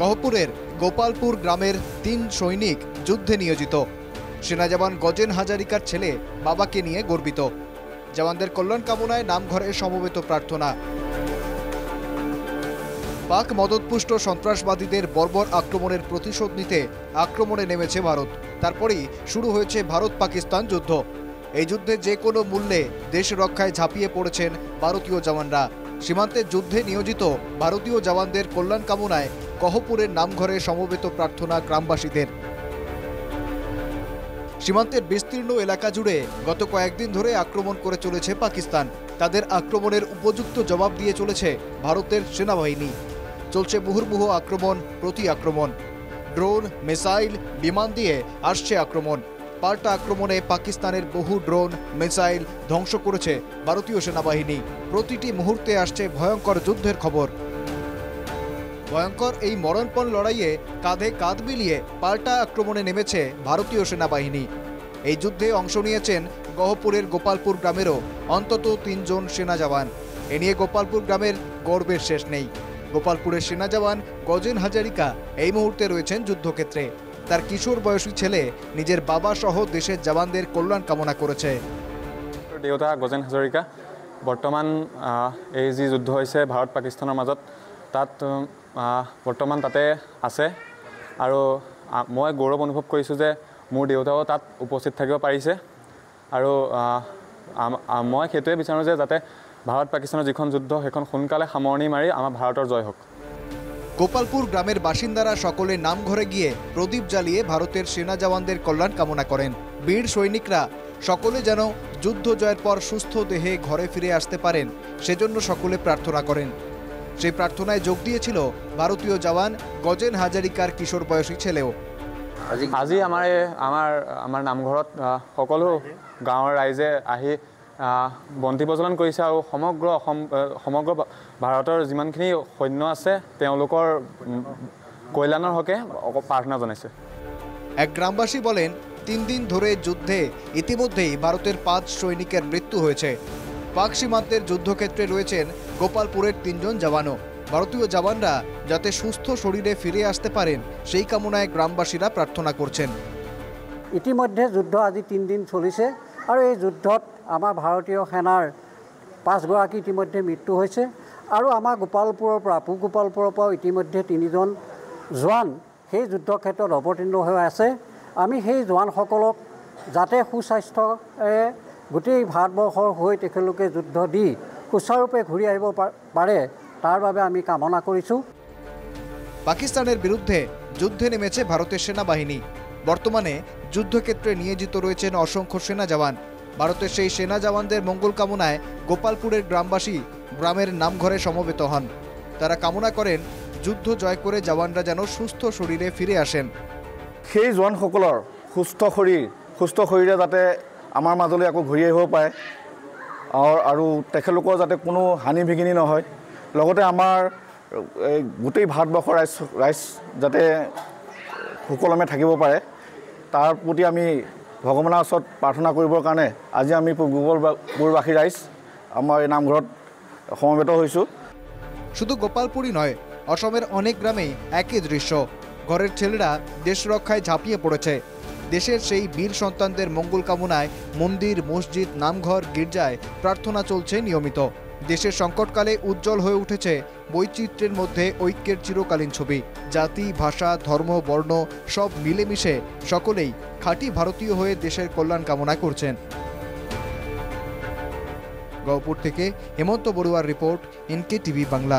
গহপুরের গোপালপুর গ্রামের ৩ সৈনিক যুদ্ধে নিয়োজিত। সেনা জওয়ান গজেন হাজারিকার ছেলে বাবাকে নিয়ে গর্বিত। জওয়ানদের কল্যাণ কামনায় নামঘরে সমবেত প্রার্থনা। পাক মদতপুষ্ট সন্ত্রাসবাদীদের বর্বর আক্রমণের প্রতিশোধ নিতে আক্রমণে নেমেছে ভারত। তারপরেই শুরু হয়েছে ভারত পাকিস্তান যুদ্ধ। এই যুদ্ধে যে কোনো মূল্যে দেশ রক্ষায় ঝাঁপিয়ে পড়েছেন ভারতীয় জওয়ানরা। সীমান্তের যুদ্ধে নিয়োজিত ভারতীয় জওয়ানদের কল্যাণ কামনায় গহপুরের নামঘরে সমবেত প্রার্থনা গ্রামবাসীদের। সীমান্তের বিস্তীর্ণ এলাকা জুড়ে গত কয়েকদিন ধরে আক্রমণ করে চলেছে পাকিস্তান। তাদের আক্রমণের উপযুক্ত জবাব দিয়ে চলেছে ভারতের সেনাবাহিনী। চলছে মুহুর্মুহু আক্রমণ, প্রতি আক্রমণ। ড্রোন, মিসাইল, বিমান দিয়ে আসছে আক্রমণ। পাল্টা আক্রমণে পাকিস্তানের বহু ড্রোন, মিসাইল ধ্বংস করেছে ভারতীয় সেনাবাহিনী। প্রতিটি মুহূর্তে আসছে ভয়ঙ্কর যুদ্ধের খবর। ভয়ঙ্কর এই মরণপণ লড়াইয়ে কাঁধে কাঁধ মিলিয়ে পাল্টা আক্রমণে নেমেছে ভারতীয় সেনাবাহিনী। এই যুদ্ধে অংশ নিয়েছেন গহপুরের গোপালপুর গ্রামেরও অন্তত ৩ জন সেনা জওয়ান। এ নিয়ে গোপালপুর গ্রামের গর্বের শেষ নেই। গোপালপুরের সেনা জওয়ান গজেন হাজারিকা এই মুহূর্তে রয়েছেন যুদ্ধক্ষেত্রে। তার কিশোর বয়সী ছেলে নিজের বাবা সহ দেশের জওয়ানদের কল্যাণ কামনা করেছে। দেউতা গজেন হাজৰিকা বৰ্তমান এই যি যুদ্ধ হৈছে ভাৰত পাকিস্তানৰ মাজত, তাত বৰ্তমান তাতে আছে। আৰু মই গৌৰৱ অনুভৱ কৰিছোঁ যে মোৰ দেউতাও তাত উপস্থিত থাকিব পাৰিছে। আৰু মই সেইটোৱে বিচাৰোঁ যে যাতে ভাৰত পাকিস্তানৰ যিখন যুদ্ধ সেইখন সোনকালে সামৰণি মাৰি আমাৰ ভাৰতৰ জয় হোক। গোপালপুর গ্রামের বাসিন্দারা সকলে নামঘরে গিয়ে প্রদীপ জ্বালিয়ে ভারতের সেনা জওয়ানদের কল্যাণ কামনা করেন। বীর সৈনিকরা সকলে যেন যুদ্ধ জয়ের পর সুস্থ দেহে ঘরে ফিরে আসতে পারেন সেজন্য সকলে প্রার্থনা করেন। সেই প্রার্থনায় যোগ দিয়েছিল ভারতীয় জওয়ান গজেন হাজারিকার কিশোর বয়সী ছেলেও। আজি আমাৰ নামঘৰত সকলো গাঁৱৰ ৰাইজে আহি বন্তি প্ৰজ্বলন কৰিছে আৰু সমগ্ৰ ভাৰতৰ যিমানখিনি সৈন্য আছে তেওঁলোকৰ কল্যাণৰ হকে প্ৰাৰ্থনা জনাইছে। এক গ্রামবাসী বলেন, ৩ দিন ধরে যুদ্ধে ইতিমধ্যেই ভারতের ৫ সৈনিকের মৃত্যু হয়েছে। পাক সীমান্তের যুদ্ধক্ষেত্রে রয়েছেন গোপালপুরের ৩ জন জওয়ানও। ভারতীয় জওয়ানরা যাতে সুস্থ শরীরে ফিরে আসতে পারেন সেই কামনায় গ্রামবাসীরা প্রার্থনা করছেন। ইতিমধ্যে যুদ্ধ আজি ৩ দিন চলিছে আৰু এই যুদ্ধত আমাৰ ভাৰতীয় সেনাৰ ৫ গৰাকী ইতিমধ্যে মৃত্যু হৈছে আৰু আমাৰ গোপালপুৰৰ পৰা পূব গোপালপুৰৰ পৰা ইতিমধ্যে ৩ জন জোৱান সেই যুদ্ধক্ষেত্ৰত অৱতীৰ্ণ হৈ আছে। আমি সেই জোৱানসকলক যাতে সুস্বাস্থ্যৰে গোটেই ভাৰতবৰ্ষৰ হৈ তেখেতলোকে যুদ্ধ দি সুচাৰুৰূপে ঘূৰি আহিব পাৰে তার বাবে আমি কামনা করেছি। পাকিস্তানের বিরুদ্ধে যুদ্ধে নেমেছে ভারতের সেনাবাহিনী। বর্তমানে যুদ্ধক্ষেত্রে নিয়োজিত রয়েছেন অসংখ্য সেনা জওয়ান। ভারতের সেই সেনা জওয়ানদের মঙ্গল কামনায় গোপালপুরের গ্রামবাসী গ্রামের নামঘরে সমবেত হন। তারা কামনা করেন যুদ্ধ জয় করে জওয়ানরা যেন সুস্থ শরীরে ফিরে আসেন। সেই জওয়ানসকলৰ সুস্থ শৰীৰে যাতে আমাৰ মাজলৈ আকৌ ঘূৰি আহিব পাৰে আৰু তেখেতলোকৰ যাতে কোনো হানি বিঘিনি নহয়, লগতে আমাৰ গোটেই ভাৰতবৰ্ষৰ ৰাইজ যাতে সুকলমে থাকিব পাৰে তাৰ প্ৰতি আমি ভগৱানৰ ওচৰত প্ৰাৰ্থনা কৰিবৰ কাৰণে আজি আমি পূৰ্ববাসী ৰাইজ আমাৰ এই নামঘৰত সমবেত হৈছোঁ। শুধু গোপালপুরই নয়, অসমের অনেক গ্রামেই একই দৃশ্য। ঘরের ছেলেরা দেশ রক্ষায় ঝাঁপিয়ে পড়েছে। দেশের সেই বীর সন্তানদের মঙ্গল কামনায় মন্দির, মসজিদ, নামঘর, গির্জায় প্রার্থনা চলছে নিয়মিত। দেশের সংকটকালে উজ্জ্বল হয়ে উঠেছে বৈচিত্র্যের মধ্যে ঐক্যের চিরকালীন ছবি। জাতি, ভাষা, ধর্ম, বর্ণ সব মিলেমিশে সকলেই খাঁটি ভারতীয় হয়ে দেশের কল্যাণ কামনা করছেন। গহপুর থেকে হেমন্ত বড়ুয়ার রিপোর্ট, NK টিভি বাংলা।